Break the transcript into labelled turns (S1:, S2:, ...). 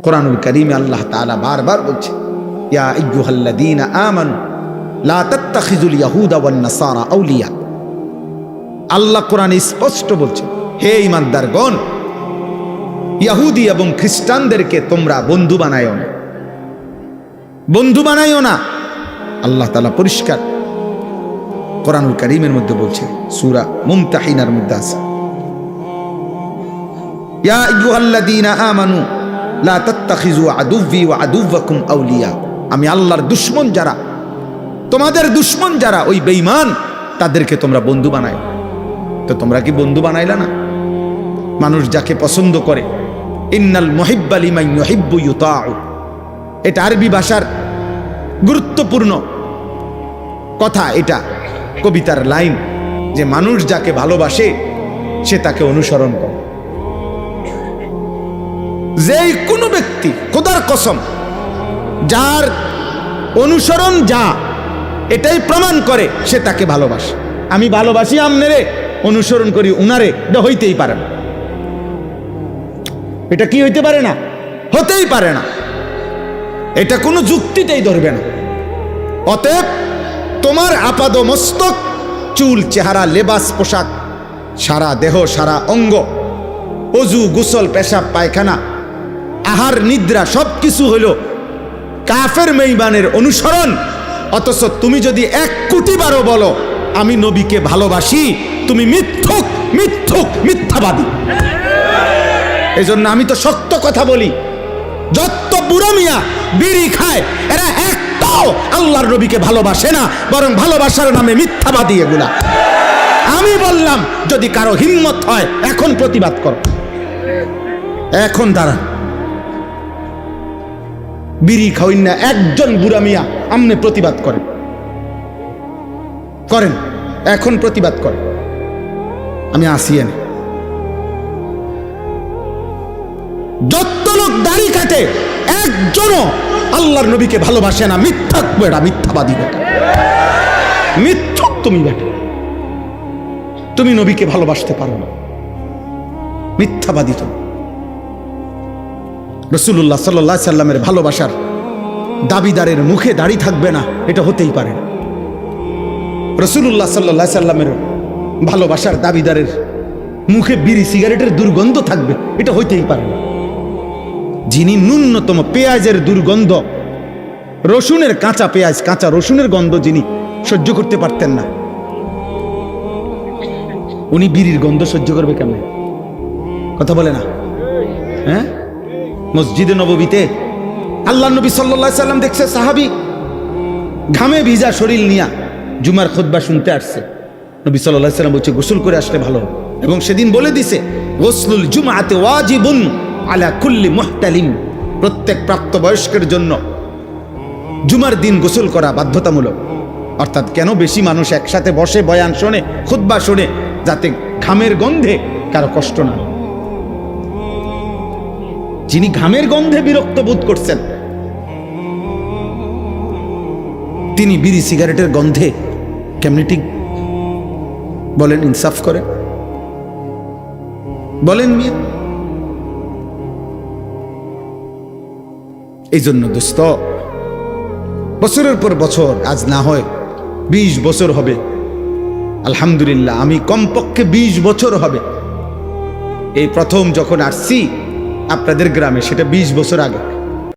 S1: কোরআনুল কারীমে আল্লাহ তাআলা বারবার বলছে, ইয়া আইয়ুহাল্লাযীনা আমানু লা তাত্তাখিযুল ইয়াহুদা ওয়ান নাসারা আউলিয়া। আল্লাহ কোরআনে স্পষ্ট বলছে, হে ঈমানদারগণ, ইহুদি এবং খ্রিস্টানদেরকে তোমরা বন্ধু বানায়ো না, বন্ধু বানায়ো না। আল্লাহ তাআলা পরিষ্কার কোরআনুল কারীমের মধ্যে বলছে, সূরা মুমতাহিনার মধ্যে আছে, ইয়া আইয়ুহাল্লাযীনা আমানু লা তাত্তাখিযু আদুव्বি ওয়া আদুव्বাকুম আউলিয়া। আমি আল্লাহর দুশমন যারা, তোমাদের দুশমন যারা, ওই বেঈমান, তাদেরকে তোমরা বন্ধু বানায়ো। তো তোমরা কি বন্ধু বানাইলা না? মানুষ যাকে পছন্দ করে, ইন্নাল মুহিব্বা লিমান ইউহিব্বু ইউতাউ, এটা আরবি ভাষার গুরুত্বপূর্ণ কথা। এটা কবিতার লাইন যে মানুষ যাকে ভালোবাসে সে তাকে অনুসরণ করে। যেই কোনো ব্যক্তি, খোদার কসম, যার অনুসরণ যা এটাই প্রমাণ করে সে তাকে ভালোবাসে। আমি ভালোবাসি আমনেরে, অনুসরণ করি উনারে, এটা হইতেই পারে না। এটা কি হইতে পারে না? হতেই পারে না। এটা কোনো যুক্তিতেই ধরবে না। অতএব তোমার আপাদ মস্তক, চুল, চেহারা, লেবাস, পোশাক, সারা দেহ, সারা অঙ্গ, অজু, গোসল, পেশাব, পায়খানা, আহার, নিদ্রা, সবকিছু হইল কাফের বেঈমানের অনুসরণ। অথচ তুমি যদি 1 কোটি বারও বলো আমি নবীকে ভালোবাসি, তুমি মিথ্যুক, মিথ্যুক, মিথ্যাবাদী। এই জন্য আমি তো সত্য কথা বলি। যত বুড়ো মিয়া বিড়ি খায় এরা একটাও আল্লাহর নবীকে ভালোবাসে না, বরং ভালোবাসার নামে মিথ্যাবাদী এগুলা। আমি বললাম যদি কারো হিম্মত হয় এখন প্রতিবাদ করো, এখন দাঁড়া। বিড়ি খাওয়েন না একজন বুড়া মিয়া আমনে প্রতিবাদ করেন, করেন, এখন প্রতিবাদ করেন। আমি আসি এনে। যত লোক দাড়ি কাটে একজনও আল্লাহর নবীকে ভালোবাসে না। মিথ্যাক বেটা, মিথ্যাবাদী বেটা, মিথ্যুক তুমি বেটা। তুমি নবীকে ভালোবাসতে পারো না, মিথ্যাবাদী তুমি। রাসূলুল্লাহ সাল্লাল্লাহু আলাইহি সাল্লামের ভালোবাসার দাবিদারের মুখে দাড়ি থাকবে না, এটা হতেই পারে না। রাসূলুল্লাহ সাল্লাল্লাহু আলাইহি সাল্লামের ভালোবাসার দাবিদারের মুখে বিড়ি সিগারেটের দুর্গন্ধ থাকবে, এটা হইতেই পারে না। যিনি ন্যূনতম পেঁয়াজের দুর্গন্ধ, রসুনের, কাঁচা পেঁয়াজ, কাঁচা রসুনের গন্ধ যিনি সহ্য করতে পারতেন না, উনি বিড়ির গন্ধ সহ্য করবে কেমনে? কথা বলে না? হ্যাঁ, মসজিদে নববীতে আল্লাহ নবী সাল্লাল্লাহু আলাইহি সাল্লাম দেখছে সাহাবী ঘামে ভিজা শরীর নিয়া জুমার খুতবা শুনতে আসছে। নবী সাল্লাল্লাহু আলাইহি সাল্লাম বলছে গোসল করে আসলে ভালো। এবং সেদিন বলে দিছে গোসলুল জুমআতি ওয়াজিবুন আলা কুল্লি মুহতালিম, প্রত্যেক প্রাপ্তবয়স্কের জন্য জুমার দিন গোসল করা বাধ্যতামূলক। অর্থাৎ কেন বেশি মানুষ একসাথে বসে বয়ান শোনে, খুতবা শোনে, যাতে ঘামের গন্ধে কারো কষ্ট না। যিনি ঘামের গন্ধে বিরক্ত বোধ করছেন, তিনি বিড়ি সিগারেটের গন্ধে কেমনি ঠিক বলেন? ইনসাফ করে বলেন মিয়া। এই জন্য দোস্ত, বছরের পর বছর, আজ না হয় 20 বছর হবে, আলহামদুলিল্লাহ, আমি কমপক্ষে 20 বছর হবে এই প্রথম যখন আসছি আপনাদের গ্রামে, সেটা 20 বছর আগে।